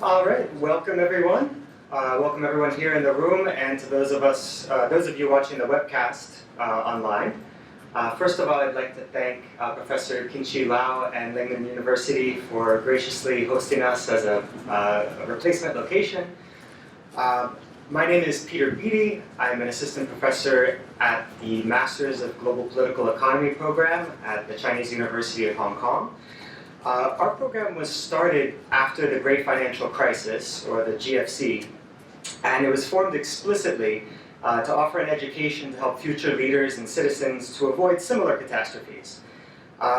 All right, welcome everyone. Welcome everyone here in the room, and to those of you watching the webcast online. First of all, I'd like to thank Professor Kinchi Lau and Lingnan University for graciously hosting us as a replacement location. My name is Peter Beattie. I'm an assistant professor at the Masters of Global Political Economy program at the Chinese University of Hong Kong. Our program was started after the Great Financial Crisis, or the GFC, and it was formed explicitly to offer an education to help future leaders and citizens to avoid similar catastrophes.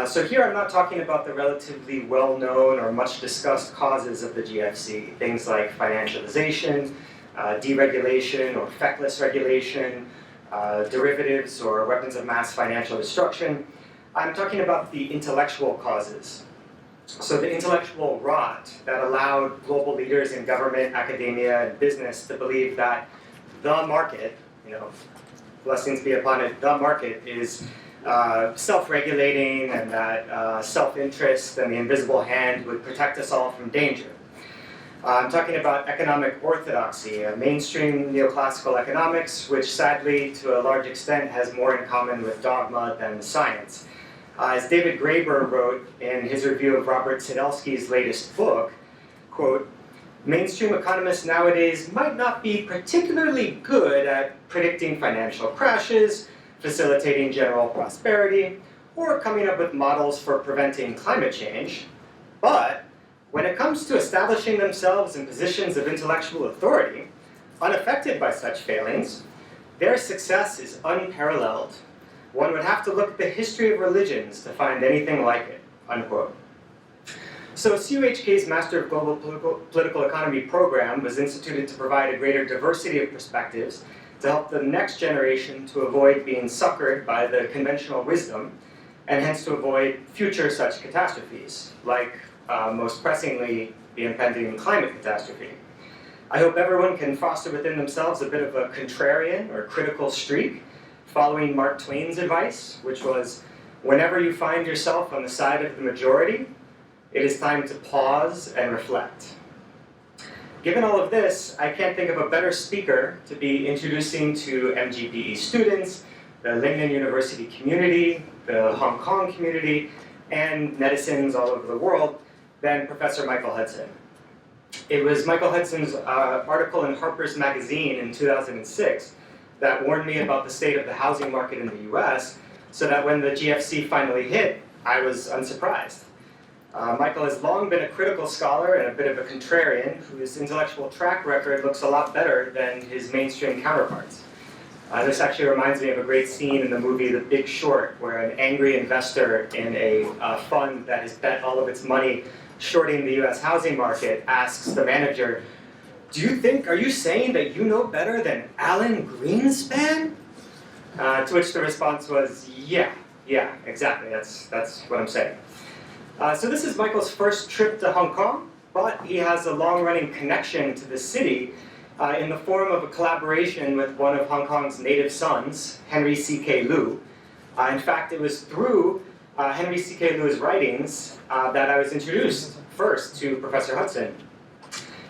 So here I'm not talking about the relatively well-known or much discussed causes of the GFC, things like financialization, deregulation or feckless regulation, derivatives or weapons of mass financial destruction. I'm talking about the intellectual causes. So the intellectual rot that allowed global leaders in government, academia, and business to believe that the market, blessings be upon it, the market is self-regulating and that self-interest and the invisible hand would protect us all from danger. I'm talking about economic orthodoxy, mainstream neoclassical economics, which sadly, to a large extent, has more in common with dogma than science. As David Graeber wrote in his review of Robert Sedelsky's latest book, quote, "Mainstream economists nowadays might not be particularly good at predicting financial crashes, facilitating general prosperity, or coming up with models for preventing climate change, but when it comes to establishing themselves in positions of intellectual authority, unaffected by such failings, their success is unparalleled. One would have to look at the history of religions to find anything like it," unquote. So CUHK's Master of Global Political Economy program was instituted to provide a greater diversity of perspectives to help the next generation to avoid being suckered by the conventional wisdom, and hence to avoid future such catastrophes, like most pressingly the impending climate catastrophe. I hope everyone can foster within themselves a bit of a contrarian or critical streak, following Mark Twain's advice, which was, whenever you find yourself on the side of the majority, it is time to pause and reflect. Given all of this, I can't think of a better speaker to be introducing to MGPE students, the Lingnan University community, the Hong Kong community, and netizens all over the world than Professor Michael Hudson. It was Michael Hudson's article in Harper's Magazine in 2006 that warned me about the state of the housing market in the US, so that when the GFC finally hit, I was unsurprised. Michael has long been a critical scholar and a bit of a contrarian whose intellectual track record looks a lot better than his mainstream counterparts. This actually reminds me of a great scene in the movie The Big Short, where an angry investor in a fund that has bet all of its money shorting the US housing market asks the manager, are you saying that you know better than Alan Greenspan? To which the response was, yeah, exactly, that's what I'm saying. So this is Michael's first trip to Hong Kong, but he has a long-running connection to the city in the form of a collaboration with one of Hong Kong's native sons, Henry C.K. Liu. In fact, it was through Henry C.K. Liu's writings that I was introduced first to Professor Hudson.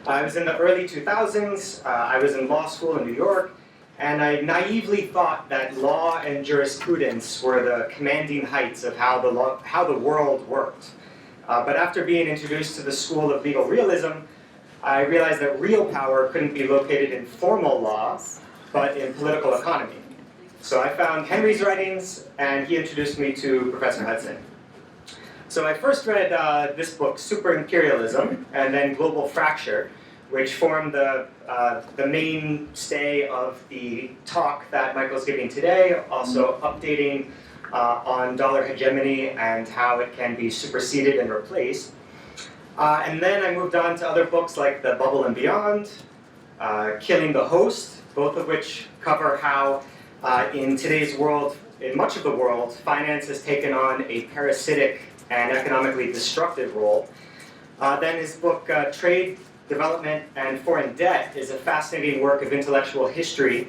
I was in the early 2000s, I was in law school in New York, and I naively thought that law and jurisprudence were the commanding heights of how the world worked. But after being introduced to the school of legal realism, I realized that real power couldn't be located in formal law, but in political economy. So I found Henry's writings, and he introduced me to Professor Hudson. So I first read this book, Super-Imperialism, and then Global Fracture, which formed the mainstay of the talk that Michael's giving today, also updating on dollar hegemony and how it can be superseded and replaced. And then I moved on to other books like The Bubble and Beyond, Killing the Host, both of which cover how in today's world, in much of the world, finance has taken on a parasitic and economically destructive role. Then his book, Trade, Development, and Foreign Debt is a fascinating work of intellectual history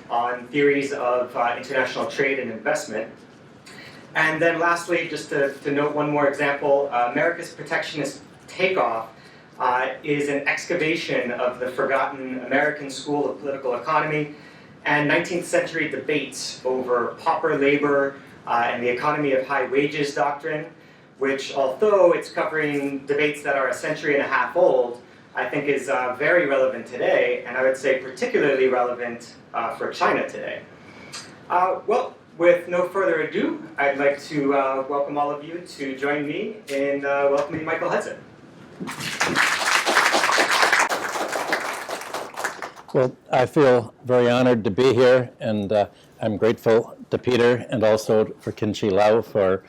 on theories of international trade and investment. And then lastly, just to note one more example, America's Protectionist Takeoff is an excavation of the forgotten American school of political economy and 19th century debates over pauper labor and the economy of high wages doctrine, which, although it's covering debates that are a century and a half old, I think is very relevant today, and I would say particularly relevant for China today. Well, with no further ado, I'd like to welcome all of you to join me in welcoming Michael Hudson. Well, I feel very honored to be here, and I'm grateful to Peter and also for Kinchi Lau for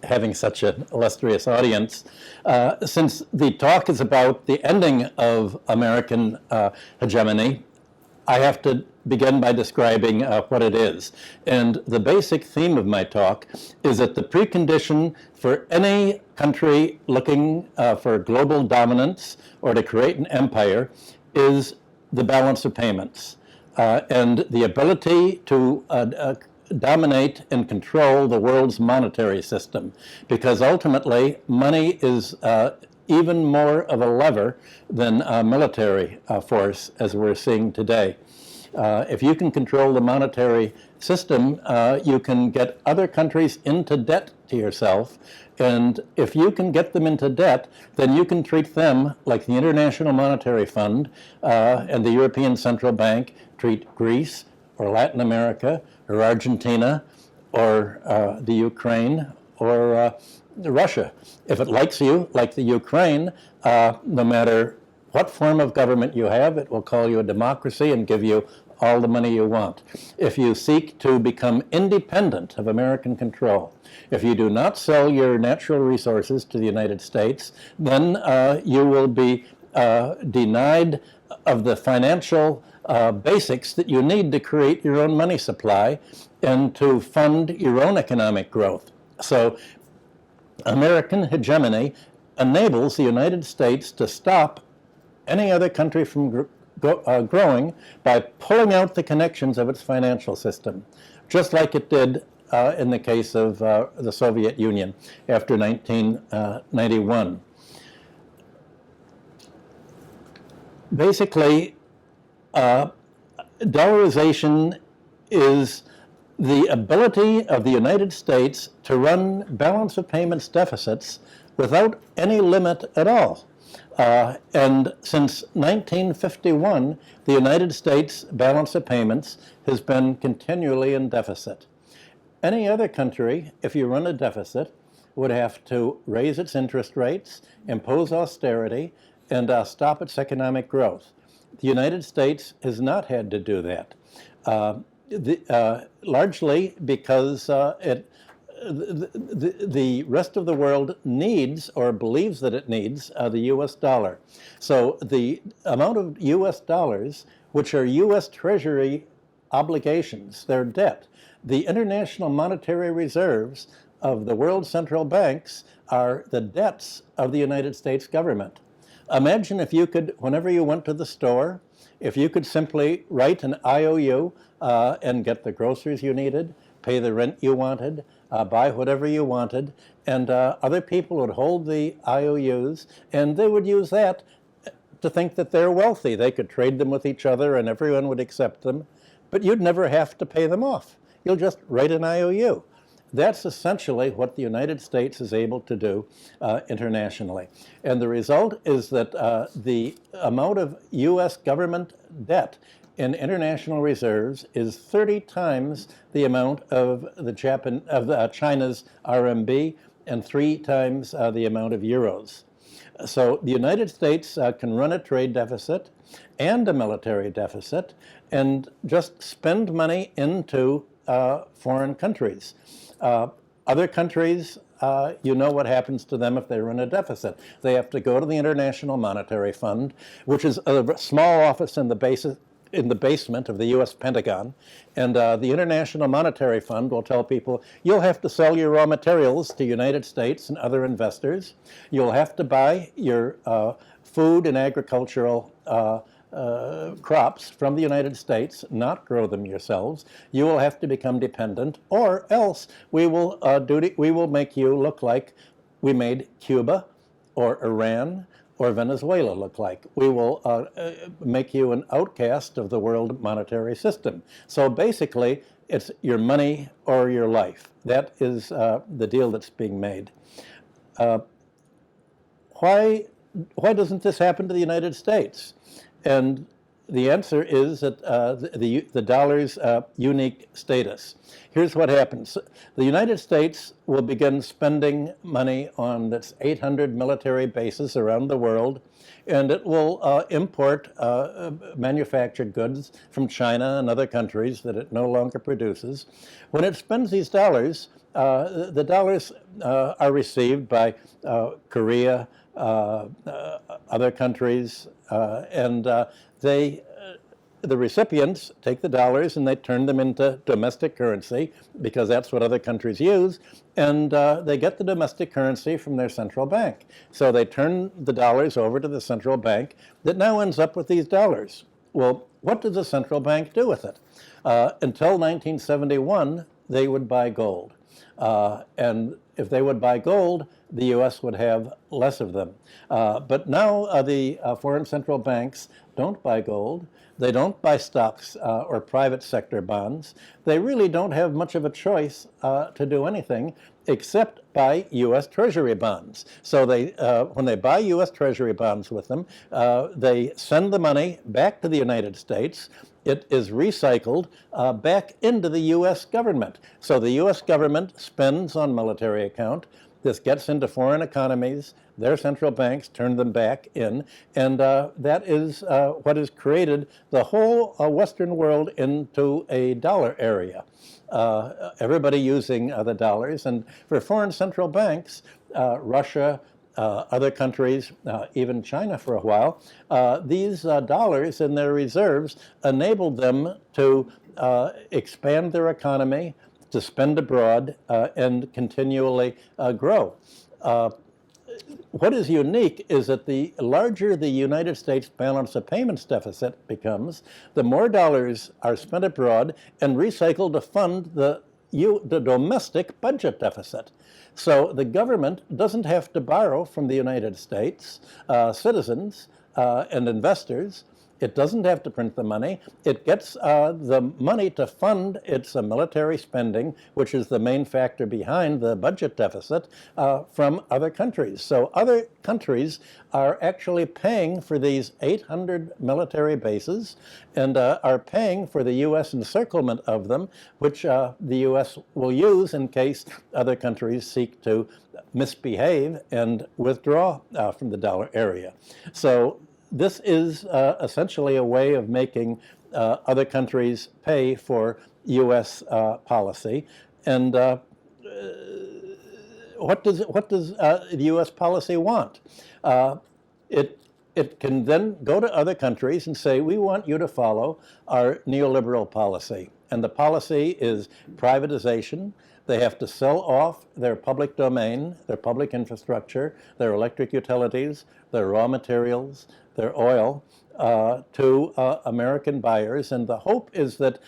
having such an illustrious audience. Since the talk is about the ending of American hegemony, I have to begin by describing what it is. And the basic theme of my talk is that the precondition for any country looking for global dominance or to create an empire is the balance of payments and the ability to dominate and control the world's monetary system, because ultimately money is even more of a lever than a military force, as we're seeing today. If you can control the monetary system, you can get other countries into debt to yourself. And if you can get them into debt, then you can treat them like the International Monetary Fund and the European Central Bank treat Greece or Latin America or Argentina or the Ukraine or Russia. If it likes you, like the Ukraine, no matter what form of government you have, it will call you a democracy and give you all the money you want. If you seek to become independent of American control, if you do not sell your natural resources to the United States, then you will be denied of the financial basics that you need to create your own money supply and to fund your own economic growth. So American hegemony enables the United States to stop any other country from growing by pulling out the connections of its financial system, just like it did in the case of the Soviet Union after 1991. Basically, dollarization is the ability of the United States to run balance of payments deficits without any limit at all. And since 1951, the United States balance of payments has been continually in deficit. Any other country, if you run a deficit, would have to raise its interest rates, impose austerity, and stop its economic growth. The United States has not had to do that, largely because the rest of the world needs or believes that it needs the US dollar. So the amount of US dollars, which are US Treasury obligations, their debt, the international monetary reserves of the world central banks are the debts of the United States government. Imagine if you could, whenever you went to the store, if you could simply write an IOU and get the groceries you needed, pay the rent you wanted, buy whatever you wanted, and other people would hold the IOUs, and they would use that to think that they're wealthy. They could trade them with each other, and everyone would accept them, but you'd never have to pay them off. You'll just write an IOU. That's essentially what the United States is able to do internationally. And the result is that the amount of US government debt in international reserves is 30 times the amount of China's RMB and 3 times the amount of euros. So the United States can run a trade deficit and a military deficit and just spend money into foreign countries. Other countries, you know what happens to them if they run a deficit. They have to go to the International Monetary Fund, which is a small office in the basement of the U.S. Pentagon, and the International Monetary Fund will tell people, you'll have to sell your raw materials to United States and other investors. You'll have to buy your food and agricultural crops from the United States, not grow them yourselves. You will have to become dependent, or else we will make you look like we made Cuba or Iran or Venezuela look like. We will make you an outcast of the world monetary system. So basically, it's your money or your life. That is the deal that's being made. Why doesn't this happen to the United States? And the answer is that the dollar's unique status. Here's what happens. The United States will begin spending money on its 800 military bases around the world, and it will import manufactured goods from China and other countries that it no longer produces. When it spends these dollars, the dollars are received by Korea, other countries, and the recipients take the dollars and they turn them into domestic currency because that's what other countries use, and they get the domestic currency from their central bank. So they turn the dollars over to the central bank that now ends up with these dollars. Well, what does the central bank do with it? Until 1971, they would buy gold. And if they would buy gold, the U.S. would have less of them. But now the foreign central banks don't buy gold. They don't buy stocks or private sector bonds. They really don't have much of a choice to do anything except buy U.S. Treasury bonds. So they, when they buy U.S. Treasury bonds with them, they send the money back to the United States. It is recycled back into the U.S. government. So the U.S. government spends on military account. This gets into foreign economies. Their central banks turn them back in. And that is what has created the whole Western world into a dollar area. Everybody using the dollars. And for foreign central banks, Russia, other countries, even China for a while, these dollars and their reserves enabled them to expand their economy, to spend abroad, and continually grow. What is unique is that the larger the United States balance of payments deficit becomes, the more dollars are spent abroad and recycled to fund the domestic budget deficit. So the government doesn't have to borrow from the United States citizens and investors. It doesn't have to print the money. It gets the money to fund its military spending, which is the main factor behind the budget deficit, from other countries. So other countries are actually paying for these 800 military bases and are paying for the U.S. encirclement of them, which the U.S. will use in case other countries seek to misbehave and withdraw from the dollar area. So this is essentially a way of making other countries pay for U.S. policy. And what does the U.S. policy want? It can then go to other countries and say, we want you to follow our neoliberal policy. And the policy is privatization. They have to sell off their public domain, their public infrastructure, their electric utilities, their raw materials, their oil, to American buyers. And the hope is that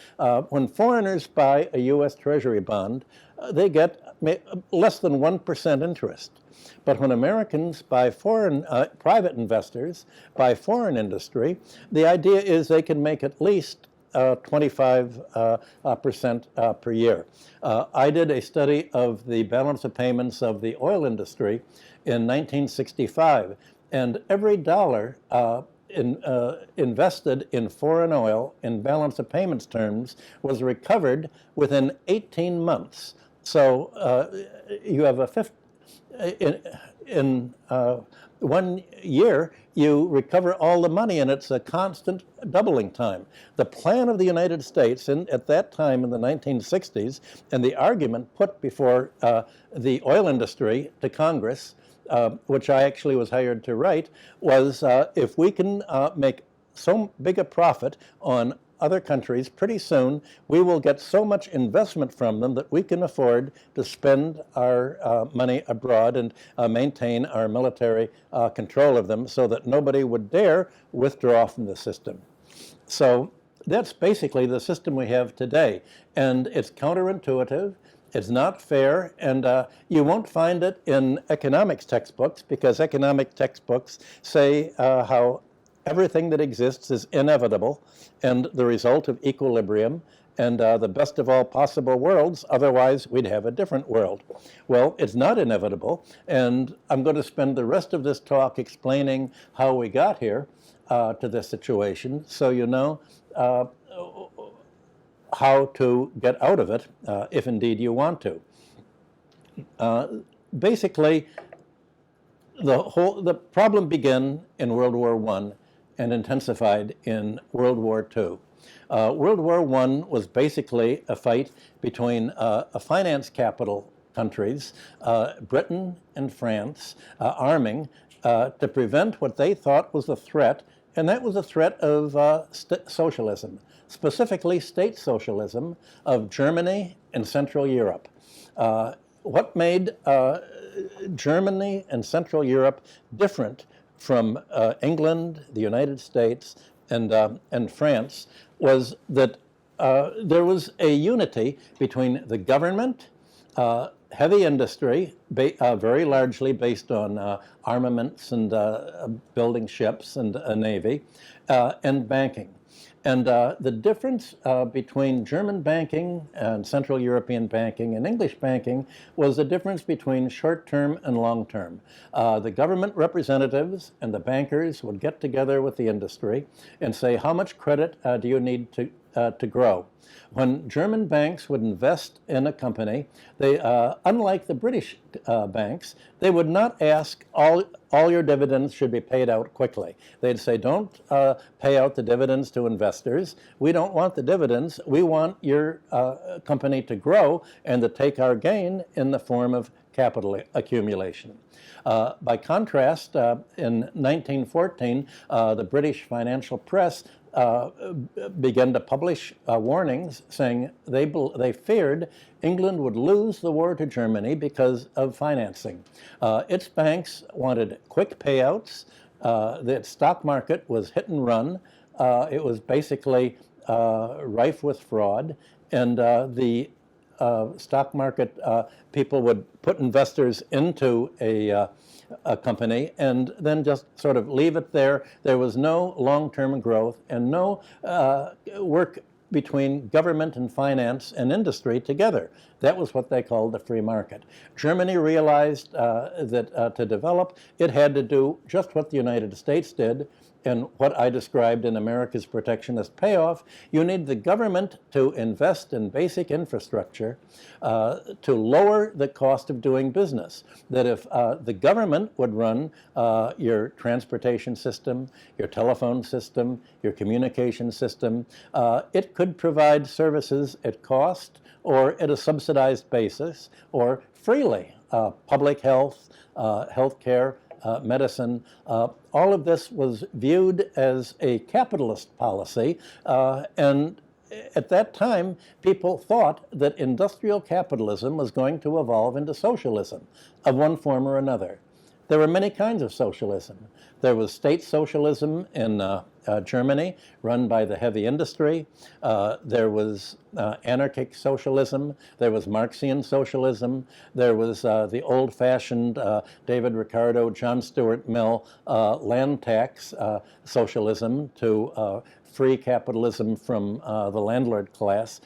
when foreigners buy a U.S. Treasury bond, they get less than 1% interest. But when Americans buy foreign private investors, buy foreign industry, the idea is they can make at least 25% per year. I did a study of the balance of payments of the oil industry in 1965, and every dollar invested in foreign oil in balance of payments terms was recovered within 18 months. So you have a in 1 year, you recover all the money, and it's a constant doubling time. The plan of the United States at that time in the 1960s, and the argument put before the oil industry to Congress, which I actually was hired to write, was if we can make so big a profit on other countries, pretty soon we will get so much investment from them that we can afford to spend our money abroad and maintain our military control of them so that nobody would dare withdraw from the system. So that's basically the system we have today. And it's counterintuitive. It's not fair, and you won't find it in economics textbooks, because economic textbooks say how everything that exists is inevitable and the result of equilibrium and the best of all possible worlds, otherwise we'd have a different world. Well, it's not inevitable, and I'm going to spend the rest of this talk explaining how we got here to this situation, so you know how to get out of it, if indeed you want to. Basically, the problem began in World War I and intensified in World War II. World War I was basically a fight between a finance capital countries, Britain and France, arming to prevent what they thought was a threat, and that was a threat of socialism, specifically state socialism of Germany and Central Europe. What made Germany and Central Europe different from England, the United States, and France was that there was a unity between the government, heavy industry, very largely based on armaments and building ships and a navy, and banking. And the difference between German banking and Central European banking and English banking was the difference between short-term and long-term. The government representatives and the bankers would get together with the industry and say, how much credit do you need to grow? When German banks would invest in a company, they, unlike the British banks, they would not ask all your dividends should be paid out quickly. They'd say, don't pay out the dividends to investors. We don't want the dividends. We want your company to grow and to take our gain in the form of capital accumulation. By contrast, in 1914, the British financial press began to publish warnings saying they feared England would lose the war to Germany because of financing. Its banks wanted quick payouts. The stock market was hit and run. It was basically rife with fraud, and the stock market people would put investors into a company and then just sort of leave it there. There was no long-term growth and no work between government and finance and industry together. That was what they called the free market. Germany realized that to develop, it had to do just what the United States did, and what I described in America's Protectionist Payoff. You need the government to invest in basic infrastructure to lower the cost of doing business. That if the government would run your transportation system, your telephone system, your communication system, it could provide services at cost or at a subsidized basis or freely. Public health, healthcare, medicine, all of this was viewed as a capitalist policy, and at that time, people thought that industrial capitalism was going to evolve into socialism of one form or another. There were many kinds of socialism. There was state socialism in Germany, run by the heavy industry. There was anarchic socialism. There was Marxian socialism. There was the old-fashioned David Ricardo, John Stuart Mill land tax socialism to free capitalism from the landlord class.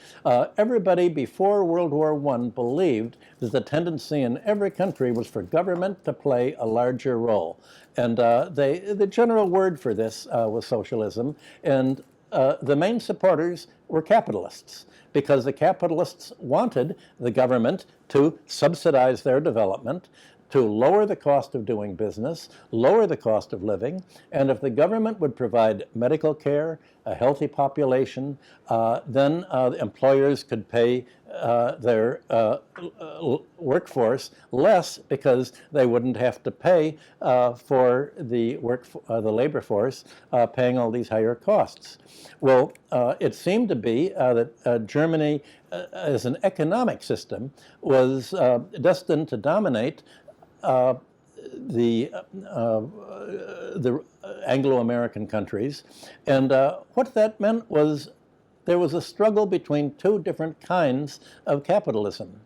Everybody before World War I believed that the tendency in every country was for government to play a larger role. And the general word for this was socialism. And the main supporters were capitalists, because the capitalists wanted the government to subsidize their development, to lower the cost of doing business, lower the cost of living, and if the government would provide medical care, a healthy population, then employers could pay their workforce less, because they wouldn't have to pay for the labor force paying all these higher costs. Well, it seemed to be that Germany, as an economic system, was destined to dominate the Anglo-American countries, and what that meant was there was a struggle between two different kinds of capitalism,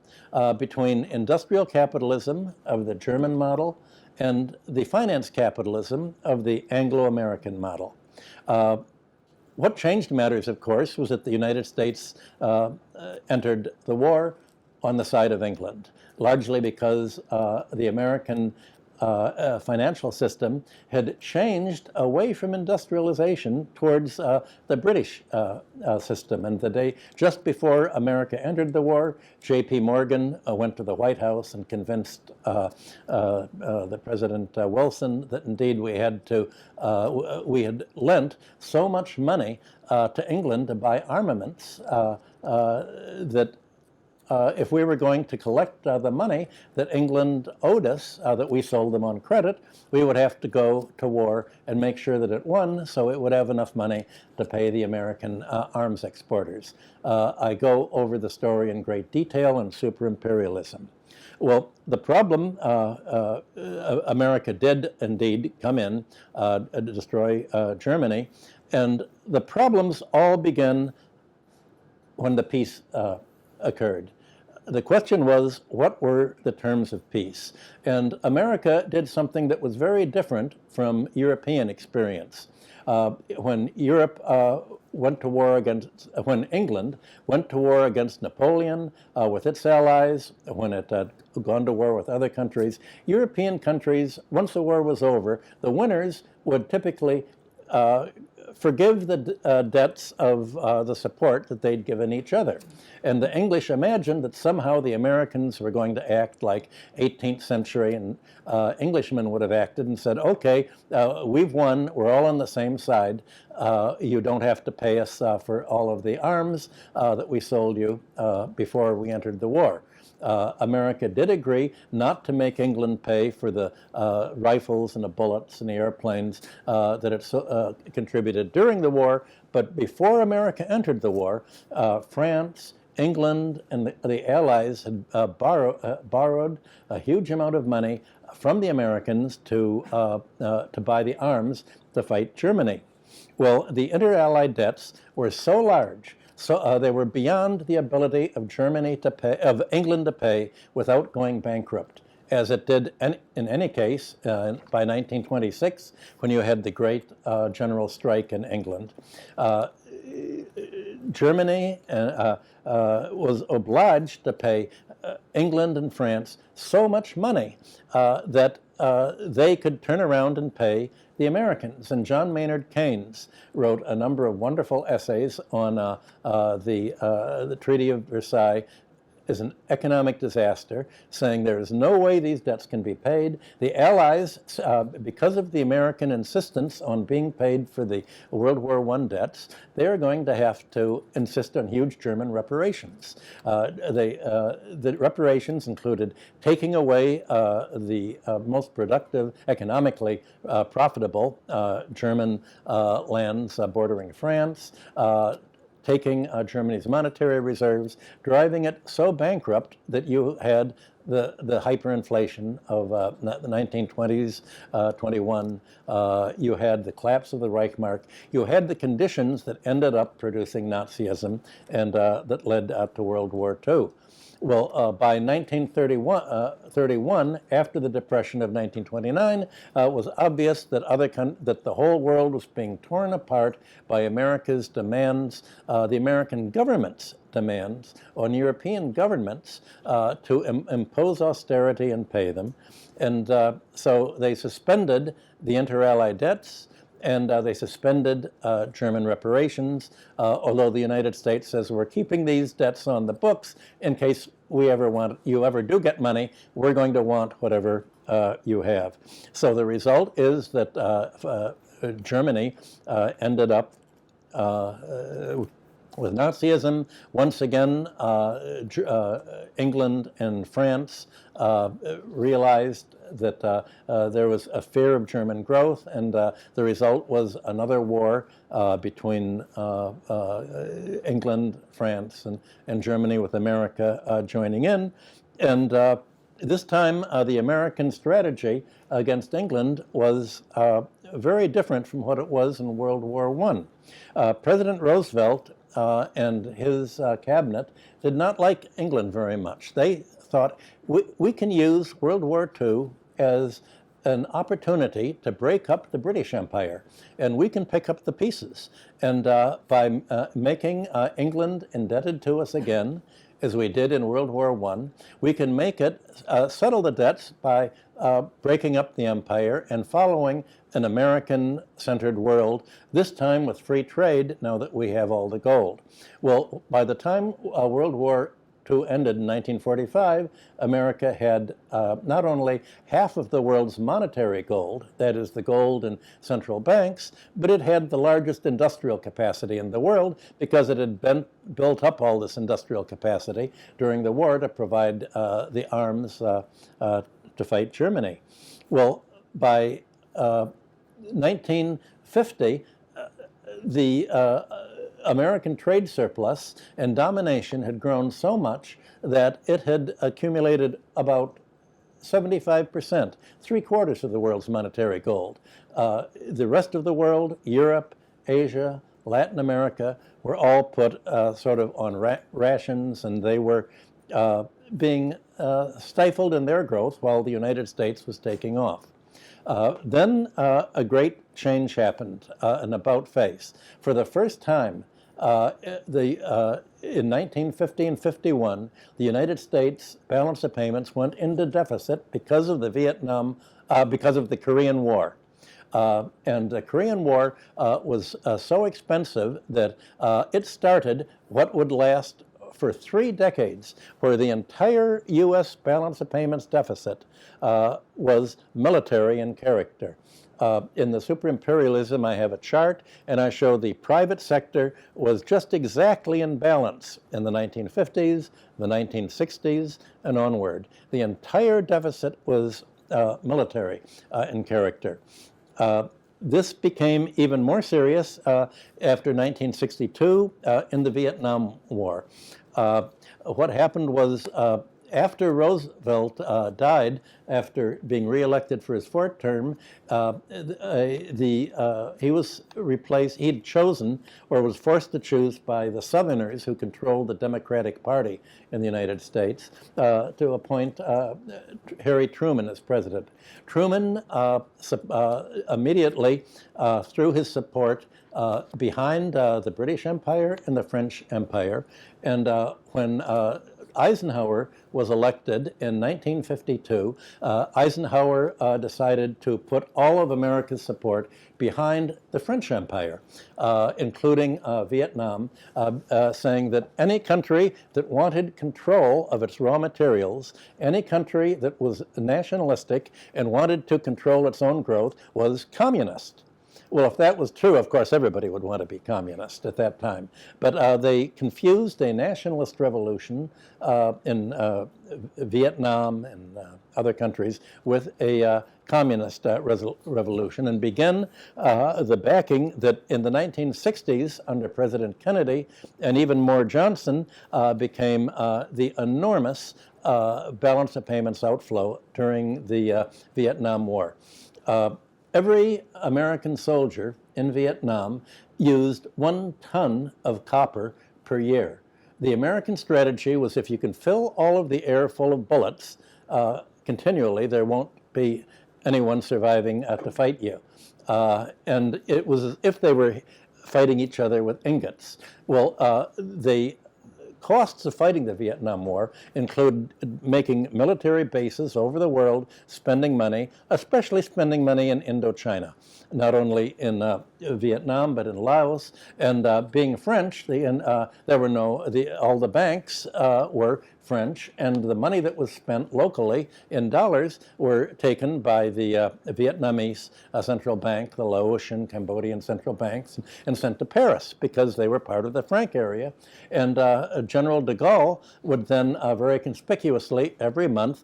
between industrial capitalism of the German model and the finance capitalism of the Anglo-American model. What changed matters, of course, was that the United States entered the war on the side of England, largely because the American financial system had changed away from industrialization towards the British system. And the day just before America entered the war, J.P. Morgan went to the White House and convinced the President Wilson that indeed we had lent so much money to England to buy armaments that if we were going to collect the money that England owed us, that we sold them on credit, we would have to go to war and make sure that it won so it would have enough money to pay the American arms exporters. I go over the story in great detail in Super-Imperialism. Well, the problem, America did indeed come in, destroy Germany, and the problems all begin when the peace occurred. The question was, what were the terms of peace? And America did something that was very different from European experience. When England went to war against Napoleon with its allies, when it had gone to war with other countries, European countries, once the war was over, the winners would typically forgive the debts of the support that they'd given each other. And the English imagined that somehow the Americans were going to act like 18th century and Englishmen would have acted and said, okay, we've won, we're all on the same side, you don't have to pay us for all of the arms that we sold you before we entered the war. America did agree not to make England pay for the rifles and the bullets and the airplanes that it contributed during the war, but before America entered the war, France, England, and the Allies had borrowed a huge amount of money from the Americans to buy the arms to fight Germany. Well, the inter-allied debts were so large, so they were beyond the ability of England to pay without going bankrupt, as it did in any case by 1926, when you had the great general strike in England. Germany was obliged to pay England and France so much money that they could turn around and pay the Americans. And John Maynard Keynes wrote a number of wonderful essays on the Treaty of Versailles is an economic disaster, saying there is no way these debts can be paid. The Allies, because of the American insistence on being paid for the World War I debts, they are going to have to insist on huge German reparations. The reparations included taking away the most productive, economically profitable German lands bordering France, taking Germany's monetary reserves, driving it so bankrupt that you had the hyperinflation of the 1920s, 21. You had the collapse of the Reichsmark. You had the conditions that ended up producing Nazism and that led to World War II. Well, by 1931, after the Depression of 1929, it was obvious that that the whole world was being torn apart by America's demands, the American government's demands on European governments to impose austerity and pay them. And so they suspended the inter-allied debts, and they suspended German reparations, although the United States says we're keeping these debts on the books in case you ever do get money, we're going to want whatever you have. So the result is that Germany ended up with Nazism. Once again, England and France realized that there was a fear of German growth, and the result was another war between England, France, and Germany, with America joining in. And this time, the American strategy against England was very different from what it was in World War I. President Roosevelt and his cabinet did not like England very much. They thought, we can use World War II as an opportunity to break up the British Empire, and we can pick up the pieces. And by making England indebted to us again, as we did in World War I, we can make it settle the debts by breaking up the empire and following an American-centered world, this time with free trade, now that we have all the gold. Well, by the time World War II ended in 1945, America had not only half of the world's monetary gold, that is the gold in central banks, but it had the largest industrial capacity in the world because it had built up all this industrial capacity during the war to provide the arms to fight Germany. Well, by 1950, the American trade surplus and domination had grown so much that it had accumulated about 75%, 3/4 of the world's monetary gold. The rest of the world, Europe, Asia, Latin America, were all put sort of on rations, and they were being stifled in their growth while the United States was taking off. Then a great change happened, an about face. For the first time, in 1950 and 51, the United States balance of payments went into deficit because of the because of the Korean War. And the Korean War was so expensive that it started what would last for 3 decades, where the entire U.S. balance of payments deficit was military in character. In the Super-Imperialism, I have a chart, and I show the private sector was just exactly in balance in the 1950s, the 1960s, and onward. The entire deficit was military in character. This became even more serious after 1962 in the Vietnam War. What happened was after Roosevelt died, after being reelected for his 4th term, he was replaced, he'd chosen, or was forced to choose by the Southerners who controlled the Democratic Party in the United States, to appoint Harry Truman as president. Truman immediately threw his support behind the British Empire and the French Empire, and when Eisenhower was elected in 1952, Eisenhower decided to put all of America's support behind the French Empire, including Vietnam, saying that any country that wanted control of its raw materials, any country that was nationalistic and wanted to control its own growth was communist. Well, if that was true, of course, everybody would want to be communist at that time. But they confused a nationalist revolution in Vietnam and other countries with a communist revolution, and began the backing that in the 1960s under President Kennedy and even more Johnson became the enormous balance of payments outflow during the Vietnam War. Every American soldier in Vietnam used 1 ton of copper per year. The American strategy was, if you can fill all of the air full of bullets continually, there won't be anyone surviving to fight you. And it was as if they were fighting each other with ingots. Well, the costs of fighting the Vietnam War include making military bases over the world, spending money, especially spending money in Indochina, not only in Vietnam but in Laos. And being French, all the banks were French, and the money that was spent locally in dollars were taken by the Vietnamese central bank, the Laotian, Cambodian central banks, and sent to Paris because they were part of the franc area. And General de Gaulle would then very conspicuously every month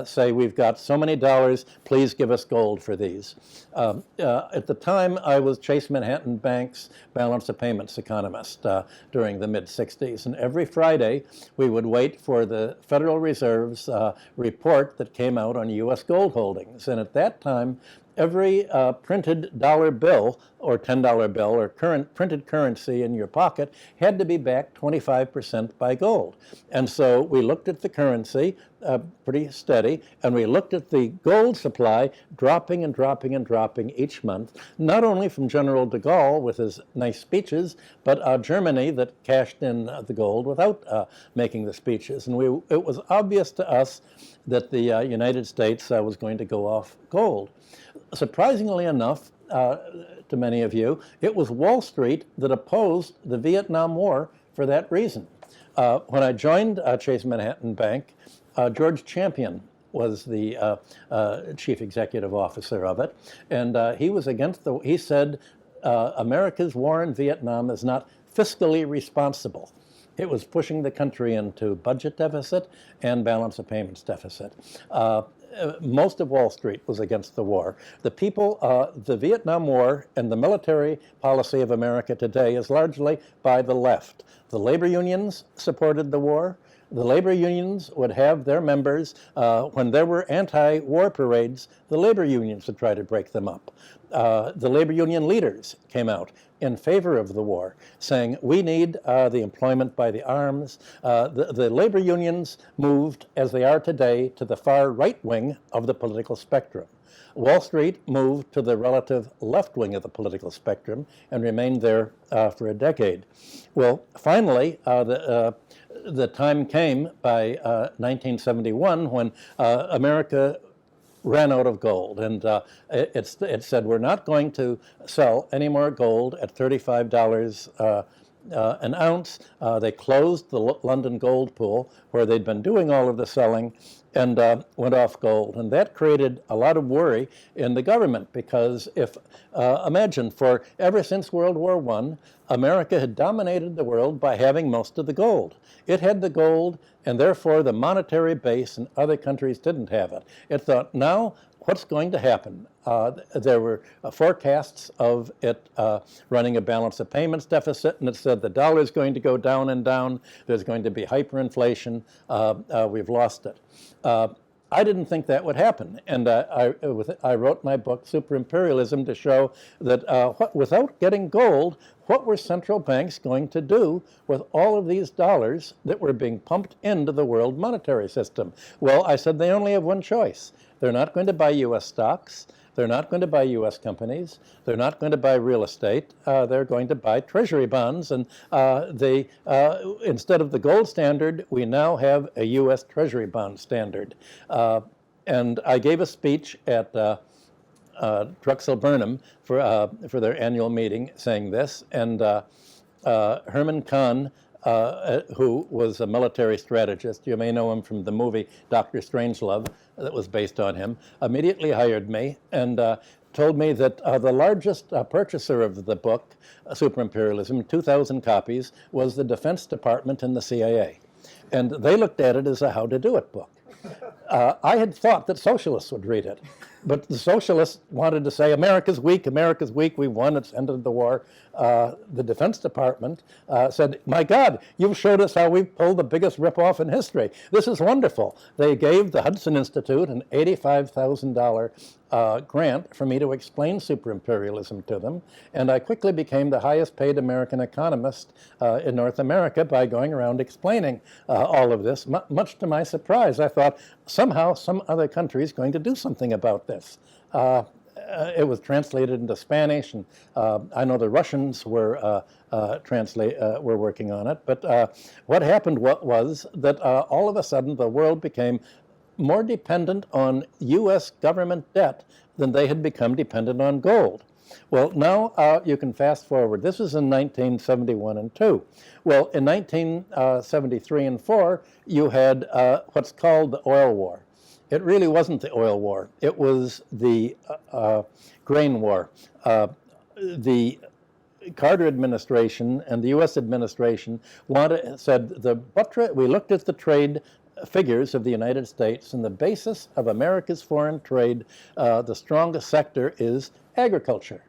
say, we've got so many dollars, please give us gold for these. At the time, I was Chase Manhattan Bank's balance of payments economist during the mid-60s, and every Friday we would wait for the Federal Reserve's report that came out on U.S. gold holdings. And at that time, every printed dollar bill or $10 bill or current printed currency in your pocket had to be backed 25% by gold. And so we looked at the currency, pretty steady, and we looked at the gold supply dropping and dropping and dropping each month, not only from General de Gaulle with his nice speeches, but Germany that cashed in the gold without making the speeches. And it was obvious to us that the United States was going to go off gold. Surprisingly enough, to many of you, it was Wall Street that opposed the Vietnam War for that reason. When I joined Chase Manhattan Bank, George Champion was the chief executive officer of it, and he was against he said America's war in Vietnam is not fiscally responsible. It was pushing the country into budget deficit and balance of payments deficit. Most of Wall Street was against the war. The people, the Vietnam War and the military policy of America today is largely by the left. The labor unions supported the war. The labor unions would have their members, when there were anti-war parades, the labor unions would try to break them up. The labor union leaders came out in favor of the war, saying we need the employment by the arms. The labor unions moved, as they are today, to the far right wing of the political spectrum. Wall Street moved to the relative left wing of the political spectrum and remained there for a decade. Well, finally, the time came by 1971 when America ran out of gold, and it said we're not going to sell any more gold at $35 an ounce. They closed the London gold pool where they'd been doing all of the selling and went off gold. And that created a lot of worry in the government because if, imagine, ever since World War I, America had dominated the world by having most of the gold. It had the gold, and therefore the monetary base in other countries didn't have it. It thought, now what's going to happen? There were forecasts of it running a balance of payments deficit, and it said the dollar is going to go down and down. There's going to be hyperinflation. We've lost it. I didn't think that would happen, and I wrote my book, Super-Imperialism, to show that without getting gold, what were central banks going to do with all of these dollars that were being pumped into the world monetary system? Well, I said they only have one choice. They're not going to buy U.S. stocks. They're not going to buy U.S. companies. They're not going to buy real estate. They're going to buy treasury bonds. And instead of the gold standard, we now have a U.S. treasury bond standard. And I gave a speech at Drexel Burnham for their annual meeting saying this. And Herman Kahn, who was a military strategist, you may know him from the movie Dr. Strangelove that was based on him, immediately hired me and told me that the largest purchaser of the book, Super-Imperialism, 2,000 copies, was the Defense Department and the CIA. And they looked at it as a how-to-do-it book. I had thought that socialists would read it, but the socialists wanted to say, America's weak, we won, it's ended the war. The Defense Department said, my God, you've showed us how we pulled the biggest ripoff in history. This is wonderful. They gave the Hudson Institute an $85,000 grant for me to explain super-imperialism to them, and I quickly became the highest paid American economist in North America by going around explaining all of this. Much to my surprise, I thought somehow some other country is going to do something about this. It was translated into Spanish, and I know the Russians were working on it. But what happened was that all of a sudden the world became more dependent on U.S. government debt than they had become dependent on gold. Well, now you can fast forward. This was in 1971 and 2. Well, in 1973 and 4, you had what's called the oil war. It really wasn't the oil war. It was the grain war. The Carter administration and the U.S. administration said we looked at the trade figures of the United States, and the basis of America's foreign trade, the strongest sector is agriculture.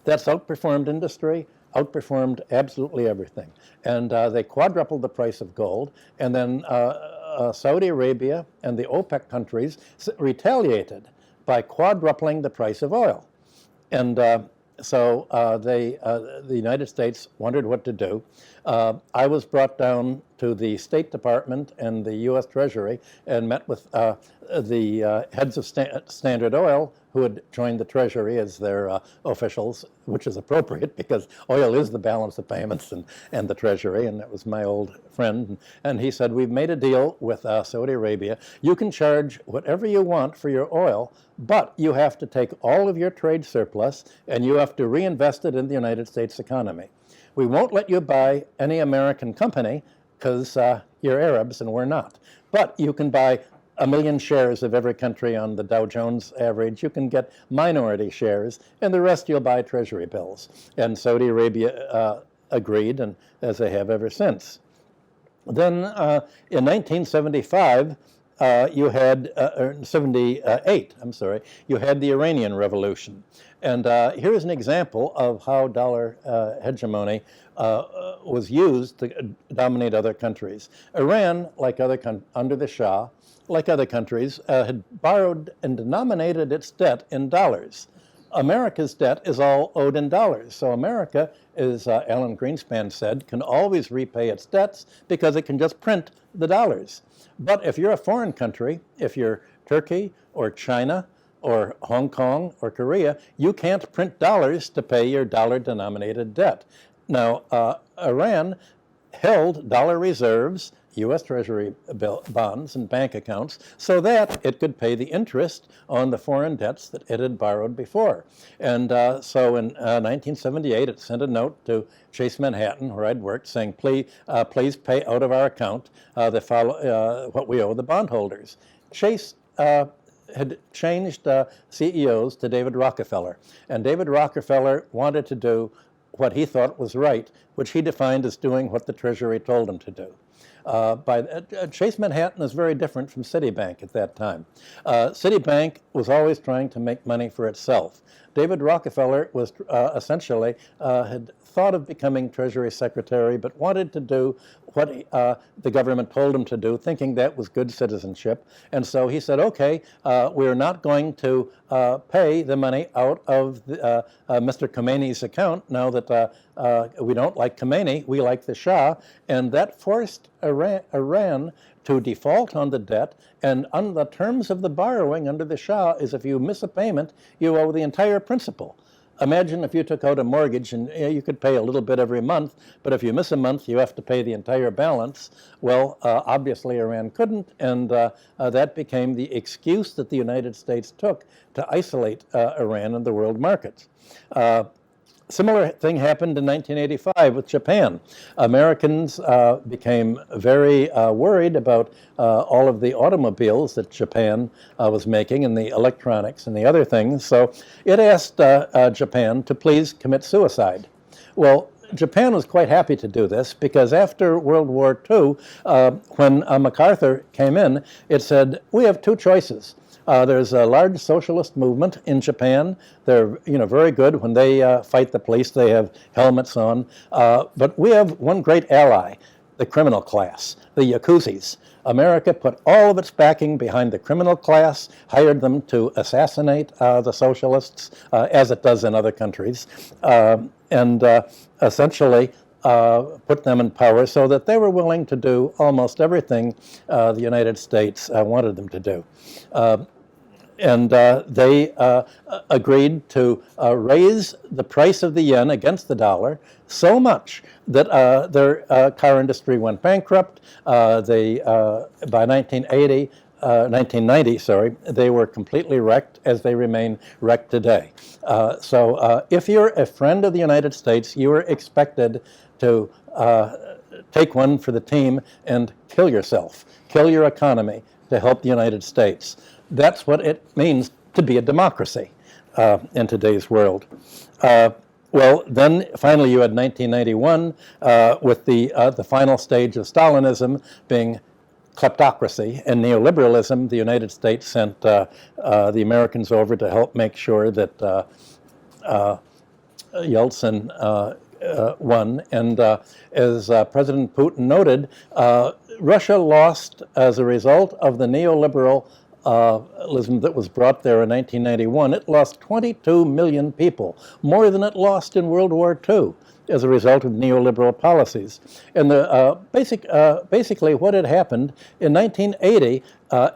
That's outperformed industry, outperformed absolutely everything. And they quadrupled the price of gold, and then Saudi Arabia and the OPEC countries retaliated by quadrupling the price of oil. And so the United States wondered what to do. I was brought down to the State Department and the U.S. Treasury and met with the heads of Standard Oil, who had joined the Treasury as their officials, which is appropriate because oil is the balance of payments and the Treasury, and that was my old friend. And he said, we've made a deal with Saudi Arabia. You can charge whatever you want for your oil, but you have to take all of your trade surplus and you have to reinvest it in the United States economy. We won't let you buy any American company because you're Arabs and we're not. But you can buy 1 million shares of every country on the Dow Jones average. You can get minority shares, and the rest you'll buy Treasury bills. And Saudi Arabia agreed, and as they have ever since. Then in 1975, you had, 78, I'm sorry, you had the Iranian Revolution. And here's an example of how dollar hegemony was used to dominate other countries. Iran, like under the Shah, like other countries, had borrowed and denominated its debt in dollars. America's debt is all owed in dollars. So America, as Alan Greenspan said, can always repay its debts because it can just print the dollars. But if you're a foreign country, if you're Turkey or China or Hong Kong or Korea, you can't print dollars to pay your dollar-denominated debt. Now, Iran held dollar reserves, U.S. Treasury bonds and bank accounts, so that it could pay the interest on the foreign debts that it had borrowed before. And so in 1978, it sent a note to Chase Manhattan, where I'd worked, saying, please pay out of our account what we owe the bondholders. Chase had changed CEOs to David Rockefeller, and David Rockefeller wanted to do what he thought was right, which he defined as doing what the Treasury told him to do. Chase Manhattan is very different from Citibank at that time. Citibank was always trying to make money for itself. David Rockefeller was essentially had thought of becoming Treasury Secretary, but wanted to do what the government told him to do, thinking that was good citizenship. And so he said, okay, we're not going to pay the money out of Mr. Khomeini's account now that we don't like Khomeini, we like the Shah. And that forced Iran to default on the debt, and on the terms of the borrowing under the Shah is if you miss a payment, you owe the entire principal. Imagine if you took out a mortgage and you could pay a little bit every month, but if you miss a month, you have to pay the entire balance. Well, obviously Iran couldn't, and that became the excuse that the United States took to isolate Iran in the world markets. Similar thing happened in 1985 with Japan. Americans became very worried about all of the automobiles that Japan was making and the electronics and the other things. So it asked Japan to please commit suicide. Well, Japan was quite happy to do this because after World War II, when MacArthur came in, it said, we have two choices. There's a large socialist movement in Japan. They're very good when they fight the police. They have helmets on. But we have one great ally, the criminal class, the Yakuzis. America put all of its backing behind the criminal class, hired them to assassinate the socialists, as it does in other countries, and essentially put them in power so that they were willing to do almost everything the United States wanted them to do. And they agreed to raise the price of the yen against the dollar so much that their car industry went bankrupt. By 1990, they were completely wrecked, as they remain wrecked today. So if you're a friend of the United States, you are expected to take one for the team and kill yourself, kill your economy to help the United States. That's what it means to be a democracy in today's world. Well, then finally you had 1991 with the final stage of Stalinism being kleptocracy and neoliberalism. The United States sent the Americans over to help make sure that Yeltsin won. And as President Putin noted, Russia lost as a result of the neoliberal neoliberalism that was brought there in 1991, it lost 22 million people, more than it lost in World War II as a result of neoliberal policies. And basically what had happened in 1980,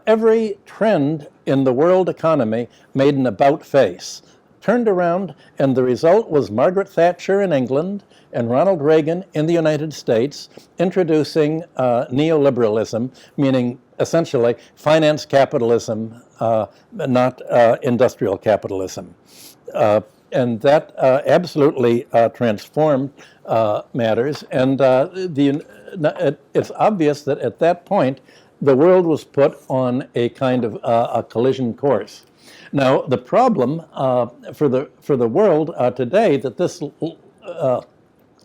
every trend in the world economy made an about face, turned around, and the result was Margaret Thatcher in England and Ronald Reagan in the United States introducing neoliberalism, meaning essentially finance capitalism, not industrial capitalism. And that absolutely transformed matters. And it's obvious that at that point, the world was put on a kind of a collision course. Now, the problem for the world today that this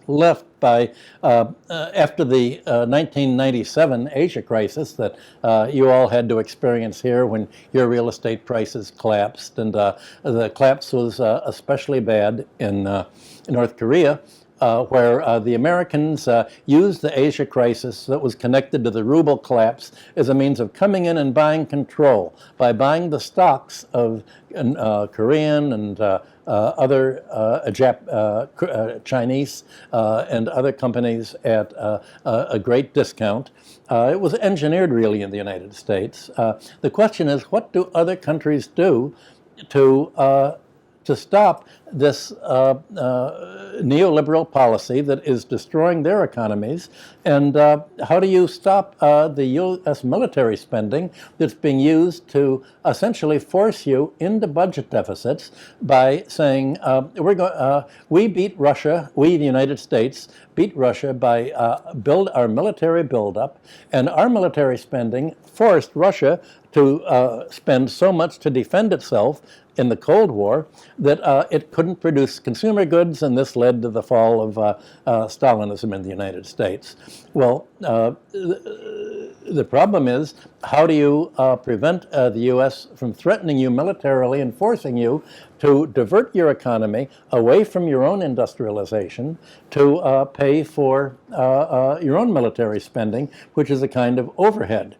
left by after the 1997 Asia crisis that you all had to experience here when your real estate prices collapsed, and the collapse was especially bad in North Korea, where the Americans used the Asia crisis that was connected to the ruble collapse as a means of coming in and buying control by buying the stocks of Korean and other Chinese and other companies at a great discount. It was engineered really in the United States. The question is, what do other countries do to stop this neoliberal policy that is destroying their economies? And how do you stop the U.S. military spending that's being used to essentially force you into budget deficits by saying, we beat Russia, we, the United States, beat Russia by build our military buildup, and our military spending forced Russia to spend so much to defend itself in the Cold War that it couldn't produce consumer goods, and this led to the fall of Stalinism in the United States. Well, the problem is, how do you prevent the U.S. from threatening you militarily and forcing you to divert your economy away from your own industrialization to pay for your own military spending, which is a kind of overhead?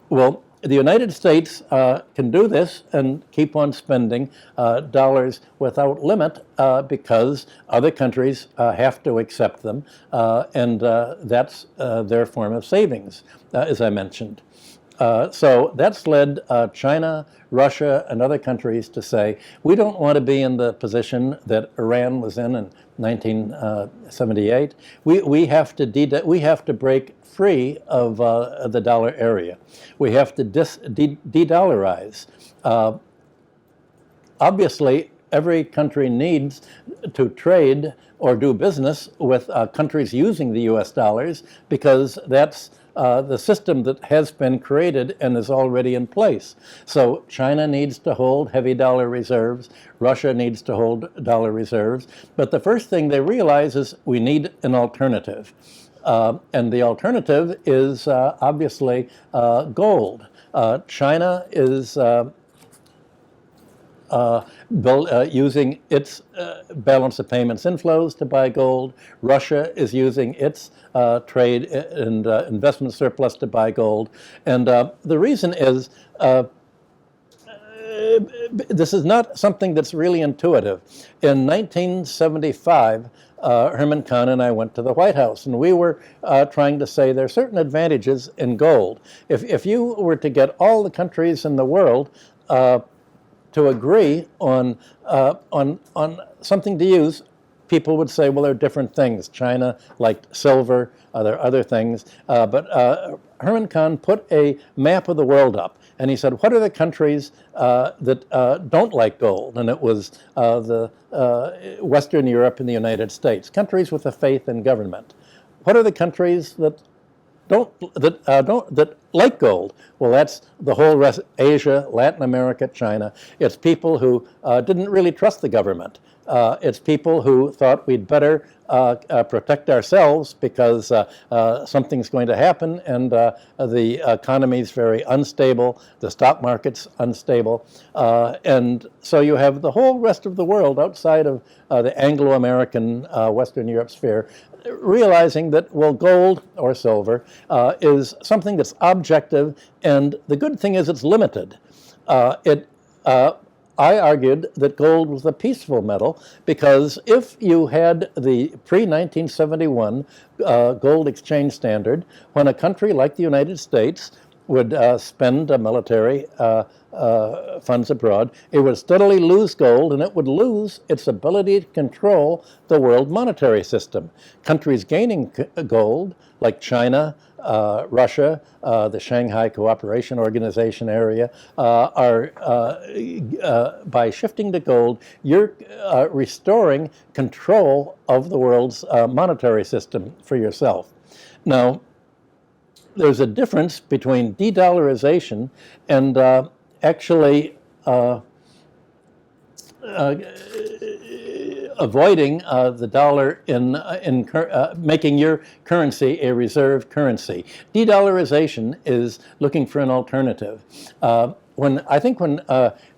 Well, the United States can do this and keep on spending dollars without limit because other countries have to accept them, and that's their form of savings, as I mentioned. So that's led China, Russia, and other countries to say, we don't want to be in the position that Iran was in 1978. We have to break free of the dollar area. We have to de-dollarize. Obviously, every country needs to trade or do business with countries using the U.S. dollars because that's the system that has been created and is already in place. So China needs to hold heavy dollar reserves. Russia needs to hold dollar reserves. But the first thing they realize is we need an alternative. And the alternative is obviously gold. China is using its balance of payments inflows to buy gold. Russia is using its trade and investment surplus to buy gold. And the reason is this is not something that's really intuitive. In 1975, Herman Kahn and I went to the White House, and we were trying to say there are certain advantages in gold. If you were to get all the countries in the world to agree on something to use, people would say, well, there are different things. China liked silver, there are other things. But Herman Kahn put a map of the world up, and he said, what are the countries that don't like gold? And it was the Western Europe and the United States, countries with a faith in government. What are the countries that like gold? Well, that's the whole rest, Asia, Latin America, China. It's people who didn't really trust the government. It's people who thought we'd better protect ourselves because something's going to happen, and the economy's very unstable, the stock market's unstable, and so you have the whole rest of the world outside of the Anglo-American Western Europe sphere realizing that, well, gold or silver is something that's objective, and the good thing is it's limited. I argued that gold was a peaceful metal because if you had the pre-1971 gold exchange standard, when a country like the United States would spend military funds abroad, it would steadily lose gold, and it would lose its ability to control the world monetary system. Countries gaining gold, like China, Russia, the Shanghai Cooperation Organization area, by shifting to gold, you're restoring control of the world's monetary system for yourself. Now, there's a difference between de-dollarization and actually avoiding the dollar in making your currency a reserve currency. De-dollarization is looking for an alternative. When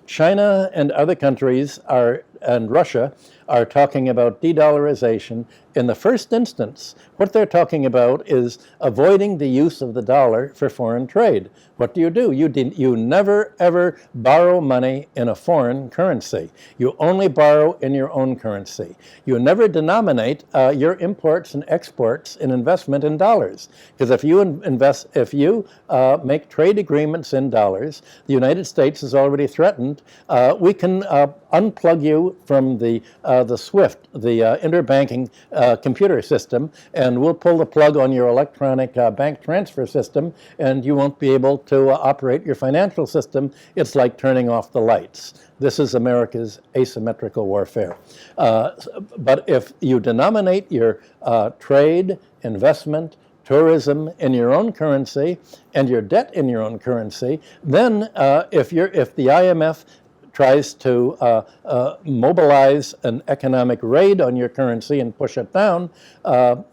China and other countries and Russia are talking about de-dollarization, in the first instance, what they're talking about is avoiding the use of the dollar for foreign trade. What do? You never, ever borrow money in a foreign currency. You only borrow in your own currency. You never denominate your imports and exports in investment in dollars. Because if you make trade agreements in dollars, the United States has already threatened, we can unplug you from the SWIFT, the interbanking computer system, and we'll pull the plug on your electronic bank transfer system, and you won't be able to operate your financial system. It's like turning off the lights. This is America's asymmetrical warfare. But if you denominate your trade, investment, tourism in your own currency and your debt in your own currency, then if the IMF tries to mobilize an economic raid on your currency and push it down,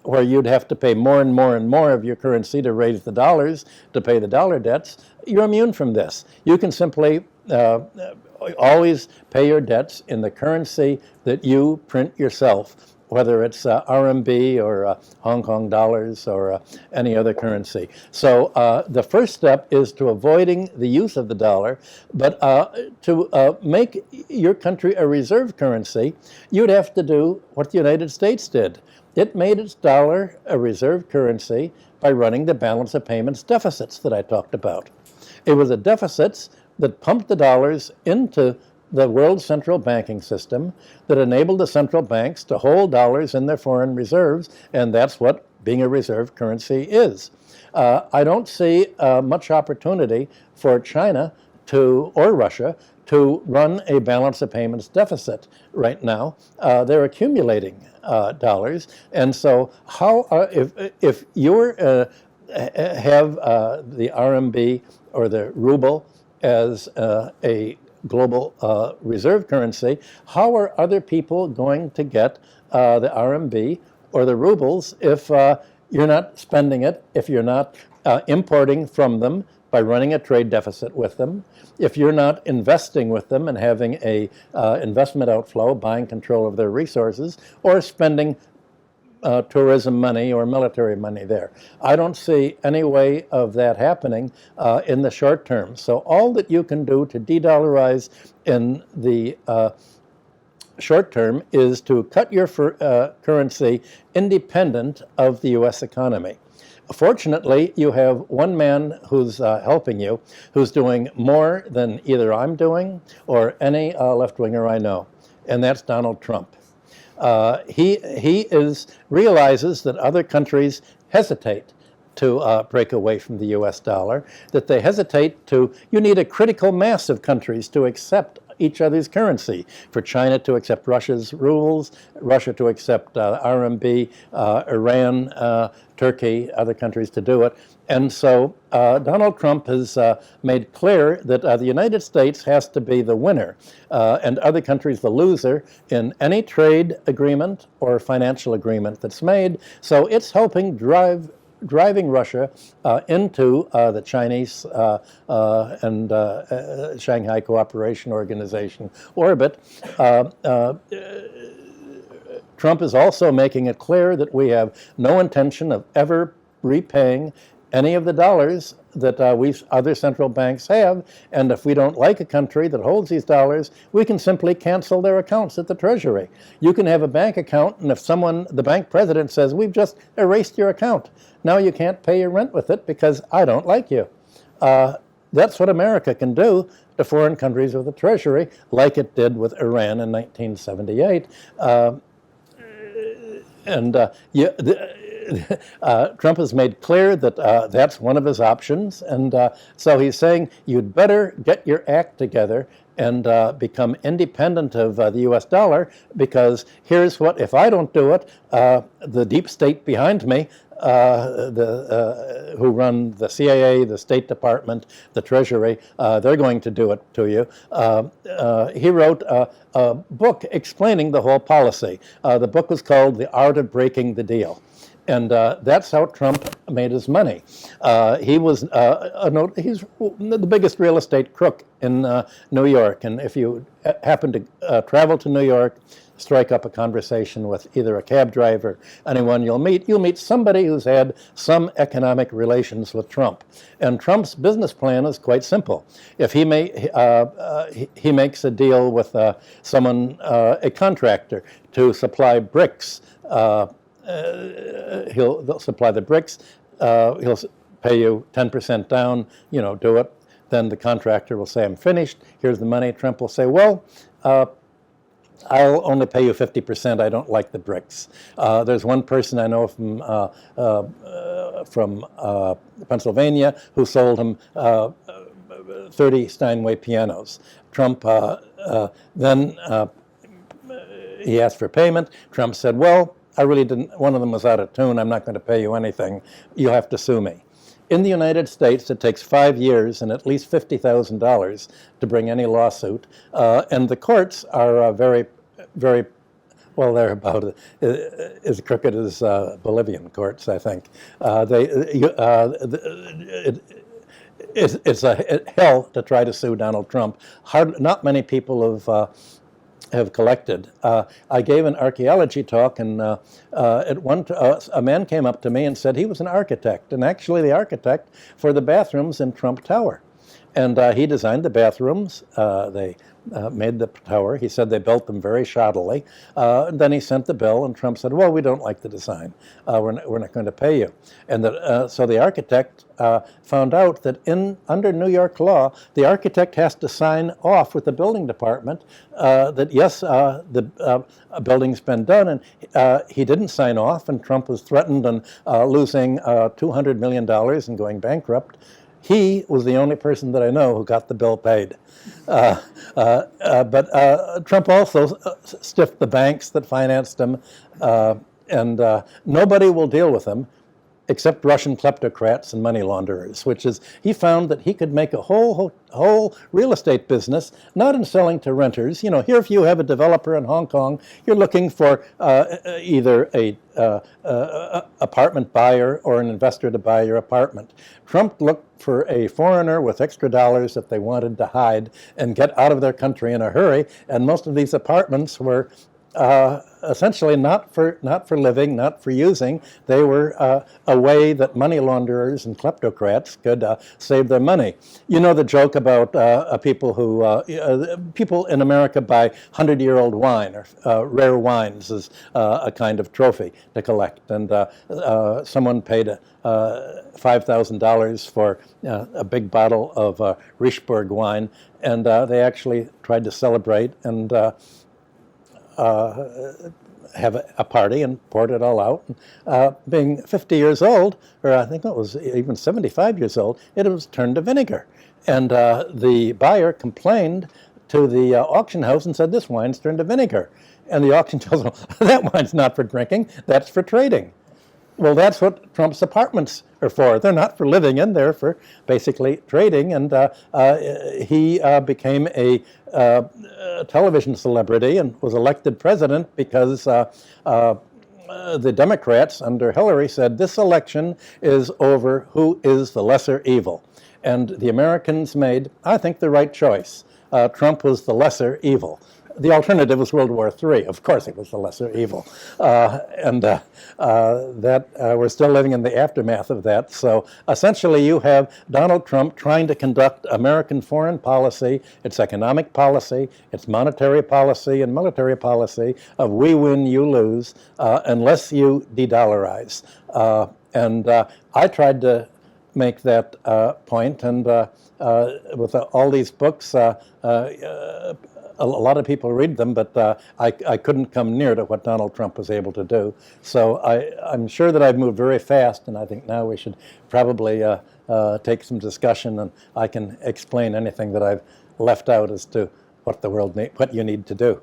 where you'd have to pay more and more and more of your currency to raise the dollars to pay the dollar debts, you're immune from this. You can simply always pay your debts in the currency that you print yourself, whether it's RMB or Hong Kong dollars or any other currency. So the first step is to avoiding the use of the dollar, but to make your country a reserve currency, you'd have to do what the United States did. It made its dollar a reserve currency by running the balance of payments deficits that I talked about. It was the deficits that pumped the dollars into the world central banking system that enabled the central banks to hold dollars in their foreign reserves, and that's what being a reserve currency is. I don't see much opportunity for China or Russia to run a balance of payments deficit right now. They're accumulating dollars, and so if you have the RMB or the ruble as a global reserve currency, how are other people going to get the RMB or the rubles if you're not spending it, if you're not importing from them by running a trade deficit with them, if you're not investing with them and having a investment outflow, buying control of their resources, or spending tourism money or military money there? I don't see any way of that happening in the short term. So all that you can do to de-dollarize in the short term is to cut your currency independent of the U.S. economy. Fortunately, you have one man who's helping you, who's doing more than either I'm doing or any left-winger I know, and that's Donald Trump. He realizes that other countries hesitate to break away from the U.S. dollar, that they hesitate you need a critical mass of countries to accept each other's currency. For China to accept Russia's rubles, Russia to accept RMB, Iran, Turkey, other countries to do it. And so Donald Trump has made clear that the United States has to be the winner and other countries the loser in any trade agreement or financial agreement that's made. So it's helping driving Russia into the Chinese and Shanghai Cooperation Organization orbit. Trump is also making it clear that we have no intention of ever repaying any of the dollars that other central banks have, and if we don't like a country that holds these dollars, we can simply cancel their accounts at the Treasury. You can have a bank account, and if the bank president says, we've just erased your account, now you can't pay your rent with it because I don't like you. That's what America can do to foreign countries with the Treasury, like it did with Iran in 1978. Trump has made clear that that's one of his options, and so he's saying you'd better get your act together and become independent of the US dollar, because here's what, if I don't do it, the deep state behind me, who run the CIA, the State Department, the Treasury, they're going to do it to you. He wrote a book explaining the whole policy. The book was called The Art of Breaking the Deal. And that's how Trump made his money. He's the biggest real estate crook in New York. And if you happen to travel to New York, strike up a conversation with either a cab driver, anyone you'll meet somebody who's had some economic relations with Trump. And Trump's business plan is quite simple. If he makes a deal with someone, a contractor, to supply bricks, he'll supply the bricks, he'll pay you 10% down, do it. Then the contractor will say, I'm finished, here's the money. Trump will say, well, I'll only pay you 50%, I don't like the bricks. There's one person I know from Pennsylvania who sold him 30 Steinway pianos. Trump then he asked for payment. Trump said, well, I really didn't, one of them was out of tune, I'm not going to pay you anything, you'll have to sue me. In the United States, it takes 5 years and at least $50,000 to bring any lawsuit, and the courts are very, very, well, they're about as crooked as Bolivian courts, I think. It's a hell to try to sue Donald Trump. Not many people have collected. I gave an archaeology talk, and a man came up to me and said he was an architect, and actually the architect for the bathrooms in Trump Tower. And he designed the bathrooms. They made the tower. He said they built them very shoddily. And then he sent the bill, and Trump said, well, we don't like the design. We're not going to pay you. And so the architect found out that under New York law, the architect has to sign off with the building department that, yes, the building's been done. And he didn't sign off, and Trump was threatened and losing $200 million and going bankrupt. He was the only person that I know who got the bill paid. But Trump also stiffed the banks that financed him, and nobody will deal with him except Russian kleptocrats and money launderers, which is, he found that he could make a whole real estate business, not in selling to renters. Here if you have a developer in Hong Kong, you're looking for either a apartment buyer or an investor to buy your apartment. Trump looked for a foreigner with extra dollars that they wanted to hide and get out of their country in a hurry, and most of these apartments were essentially not for living, not for using. They were a way that money launderers and kleptocrats could save their money. You know the joke about people in America buy 100-year-old wine, or rare wines as a kind of trophy to collect. And someone paid $5,000 for a big bottle of Richburg wine, and they actually tried to celebrate and have a party and poured it all out. Being 50 years old, or I think it was even 75 years old, it was turned to vinegar. And the buyer complained to the auction house and said, this wine's turned to vinegar. And the auction house said, that wine's not for drinking, that's for trading. Well, that's what Trump's apartments are for. They're not for living in, they're for basically trading. And he became a television celebrity and was elected president because the Democrats under Hillary said this election is over who is the lesser evil. And the Americans made, I think, the right choice. Trump was the lesser evil. the alternative was World War III. Of course, it was the lesser evil. We're still living in the aftermath of that. So essentially, you have Donald Trump trying to conduct American foreign policy, its economic policy, its monetary policy, and military policy of we win, you lose, unless you de-dollarize. I tried to make that point, and with all these books, a lot of people read them, but I couldn't come near to what Donald Trump was able to do. So I'm sure that I've moved very fast, and I think now we should probably take some discussion, and I can explain anything that I've left out as to what the world what you need to do.